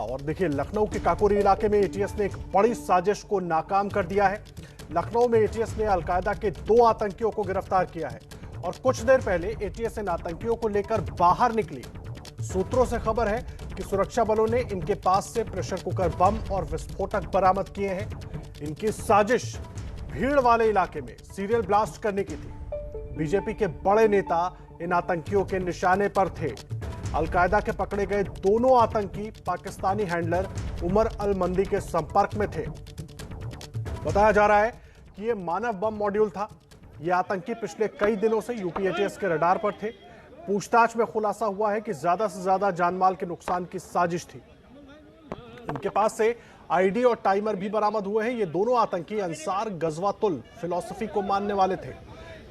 और देखिए, लखनऊ के काकोरी इलाके में एटीएस ने एक बड़ी साजिश को नाकाम कर दिया है। लखनऊ में एटीएस ने अलकायदा के 2 आतंकियों को गिरफ्तार किया है और कुछ देर पहले एटीएस इन आतंकियों को लेकर बाहर निकली। सूत्रों से खबर है कि सुरक्षा बलों ने इनके पास से प्रेशर कुकर बम और विस्फोटक बरामद किए हैं। इनकी साजिश भीड़ वाले इलाके में सीरियल ब्लास्ट करने की थी। बीजेपी के बड़े नेता इन आतंकियों के निशाने पर थे। अलकायदा के पकड़े गए दोनों आतंकी पाकिस्तानी हैंडलर उमर अल मंदी के संपर्क में थे। बताया जा रहा है कि यह मानव बम मॉड्यूल था। यह आतंकी पिछले कई दिनों से यूपी एटीएस के रडार पर थे। पूछताछ में खुलासा हुआ है कि ज्यादा से ज्यादा जानमाल के नुकसान की साजिश थी। इनके पास से आईडी और टाइमर भी बरामद हुए हैं। ये दोनों आतंकी अंसार गजवातुल फिलॉसफी को मानने वाले थे।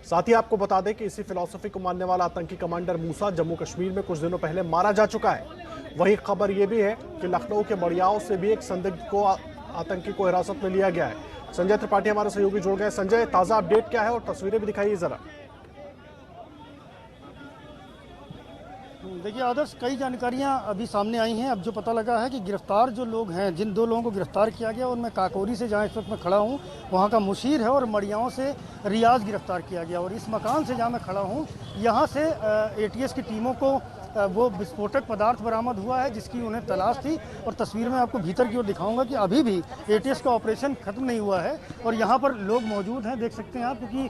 साथ ही आपको बता दें कि इसी फिलॉसफी को मानने वाला आतंकी कमांडर मूसा जम्मू कश्मीर में कुछ दिनों पहले मारा जा चुका है। वहीं खबर यह भी है कि लखनऊ के मड़ियाओं से भी एक संदिग्ध आतंकी को हिरासत में लिया गया है। संजय त्रिपाठी हमारे सहयोगी जुड़ गए। संजय, ताजा अपडेट क्या है और तस्वीरें भी दिखाइए जरा। देखिए आदर्श, कई जानकारियां अभी सामने आई हैं। अब जो पता लगा है कि गिरफ्तार जो लोग हैं, जिन 2 लोगों को गिरफ्तार किया गया, उनमें काकोरी से, जहां इस वक्त मैं खड़ा हूं, वहां का मुशीर है, और मड़ियाओं से रियाज गिरफ्तार किया गया। और इस मकान से जहां मैं खड़ा हूं, यहां से एटीएस की टीमों को वो विस्फोटक पदार्थ बरामद हुआ है जिसकी उन्हें तलाश थी। और तस्वीर में आपको भीतर की ओर दिखाऊंगा कि अभी भी एटीएस का ऑपरेशन खत्म नहीं हुआ है और यहाँ पर लोग मौजूद हैं, देख सकते हैं आप, क्योंकि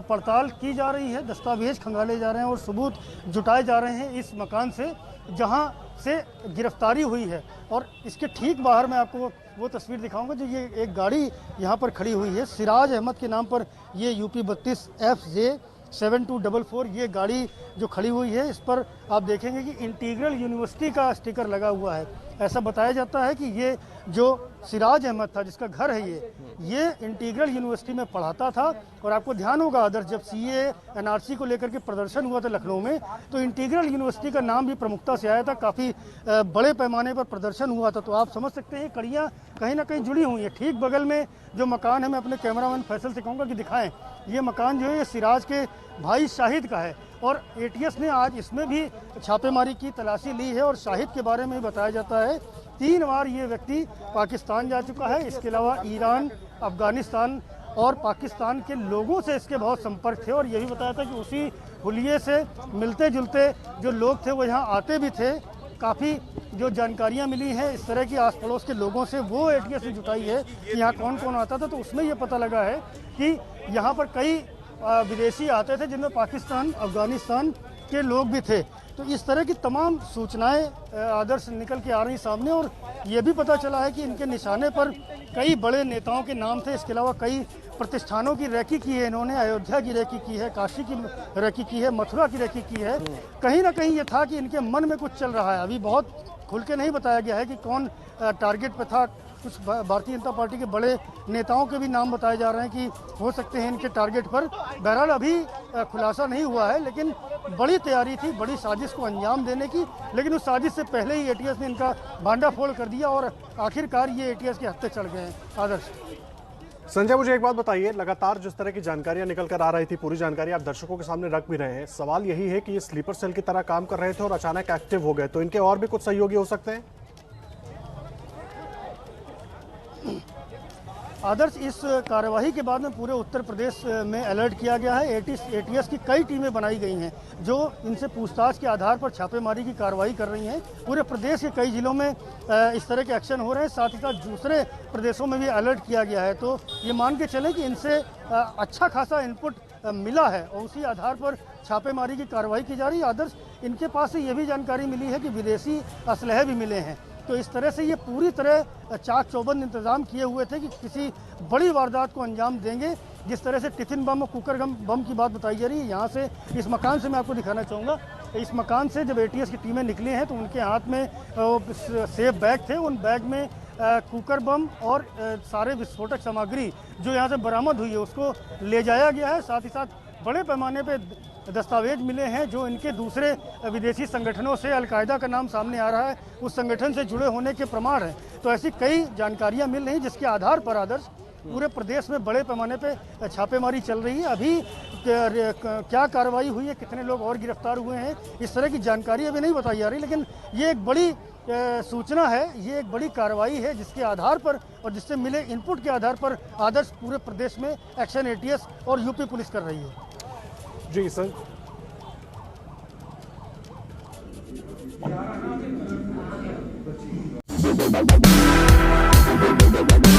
पड़ताल की जा रही है, दस्तावेज खंगाले जा रहे हैं और सबूत जुटाए जा रहे हैं इस मकान से जहाँ से गिरफ्तारी हुई है। और इसके ठीक बाहर मैं आपको वो तस्वीर दिखाऊंगा जो ये एक गाड़ी यहाँ पर खड़ी हुई है। सिराज अहमद के नाम पर ये यूपी 32 FJ 7244 ये गाड़ी जो खड़ी हुई है, इस पर आप देखेंगे कि इंटीग्रल यूनिवर्सिटी का स्टिकर लगा हुआ है। ऐसा बताया जाता है कि ये जो सिराज अहमद था, जिसका घर है ये इंटीग्रल यूनिवर्सिटी में पढ़ाता था। और आपको ध्यान होगा आदर्श, जब CA NRC को लेकर के प्रदर्शन हुआ था लखनऊ में, तो इंटीग्रल यूनिवर्सिटी का नाम भी प्रमुखता से आया था। काफ़ी बड़े पैमाने पर प्रदर्शन हुआ था। तो आप समझ सकते हैं कड़ियाँ कहीं ना कहीं जुड़ी हुई हैं। ठीक बगल में जो मकान है, मैं अपने कैमरामैन फैसल से कहूँगा कि दिखाएं, ये मकान जो है ये सिराज के भाई शाहिद का है। और एटीएस ने आज इसमें भी छापेमारी की, तलाशी ली है। और शाहिद के बारे में बताया जाता है 3 बार ये व्यक्ति पाकिस्तान जा चुका है। इसके अलावा ईरान, अफगानिस्तान और पाकिस्तान के लोगों से इसके बहुत संपर्क थे। और ये भी बताया था कि उसी हुलिये से मिलते जुलते जो लोग थे वो यहाँ आते भी थे। काफ़ी जो जानकारियाँ मिली हैं इस तरह की आस पड़ोस के लोगों से, वो एटीएस ने जुटाई है कि यहाँ कौन कौन आता था। तो उसमें ये पता लगा है कि यहाँ पर कई विदेशी आते थे, जिनमें पाकिस्तान, अफगानिस्तान के लोग भी थे। तो इस तरह की तमाम सूचनाएं आदर्श निकल के आ रही सामने। और ये भी पता चला है कि इनके निशाने पर कई बड़े नेताओं के नाम थे। इसके अलावा कई प्रतिष्ठानों की रैकी की है इन्होंने। अयोध्या की रैकी की है, काशी की रैकी की है, मथुरा की रैकी की है। कहीं ना कहीं ये था कि इनके मन में कुछ चल रहा है। अभी बहुत खुल के नहीं बताया गया है कि कौन टारगेट पे था। कुछ भारतीय जनता पार्टी के बड़े नेताओं के भी नाम बताए जा रहे हैं कि हो सकते हैं इनके टारगेट पर। बहरहाल अभी खुलासा नहीं हुआ है, लेकिन बड़ी तैयारी थी बड़ी साजिश को अंजाम देने की। लेकिन उस साजिश से पहले ही एटीएस ने इनका भांडाफोड़ कर दिया और आखिरकार ये एटीएस के हत्थे चढ़ गए हैं। आदर्श। संजय, मुझे एक बात बताइए, लगातार जिस तरह की जानकारियां निकल कर आ रही थी, पूरी जानकारी आप दर्शकों के सामने रख भी रहे हैं, सवाल यही है कि ये स्लीपर सेल की तरह काम कर रहे थे और अचानक एक्टिव हो गए, तो इनके और भी कुछ सहयोगी हो सकते हैं? आदर्श, इस कार्यवाही के बाद में पूरे उत्तर प्रदेश में अलर्ट किया गया है। एटीएस की कई टीमें बनाई गई हैं जो इनसे पूछताछ के आधार पर छापेमारी की कार्रवाई कर रही हैं। पूरे प्रदेश के कई जिलों में इस तरह के एक्शन हो रहे हैं। साथ ही साथ दूसरे प्रदेशों में भी अलर्ट किया गया है। तो ये मान के चलें कि इनसे अच्छा खासा इनपुट मिला है और उसी आधार पर छापेमारी की कार्रवाई की जा रही है। आदर्श, इनके पास से ये भी जानकारी मिली है कि विदेशी असलहे भी मिले हैं। तो इस तरह से ये पूरी तरह चाक चौबंद इंतजाम किए हुए थे कि किसी बड़ी वारदात को अंजाम देंगे। जिस तरह से टिफिन बम और कुकर बम की बात बताई जा रही है, यहाँ से इस मकान से मैं आपको दिखाना चाहूँगा। इस मकान से जब एटीएस की टीमें निकली हैं तो उनके हाथ में सेफ बैग थे। उन बैग में कुकर बम और सारे विस्फोटक सामग्री जो यहाँ से बरामद हुई है उसको ले जाया गया है। साथ ही साथ बड़े पैमाने पे दस्तावेज मिले हैं जो इनके दूसरे विदेशी संगठनों से, अलकायदा का नाम सामने आ रहा है, उस संगठन से जुड़े होने के प्रमाण हैं। तो ऐसी कई जानकारियां मिल रही जिसके आधार पर आदर्श पूरे प्रदेश में बड़े पैमाने पे छापेमारी चल रही है। अभी क्या कार्रवाई हुई है, कितने लोग और गिरफ्तार हुए हैं, इस तरह की जानकारी अभी नहीं बताई जा रही, लेकिन ये एक बड़ी सूचना है, ये एक बड़ी कार्रवाई है जिसके आधार पर और जिससे मिले इनपुट के आधार पर आदर्श पूरे प्रदेश में एक्शन एटीएस और यूपी पुलिस कर रही है। जी सर, Bye.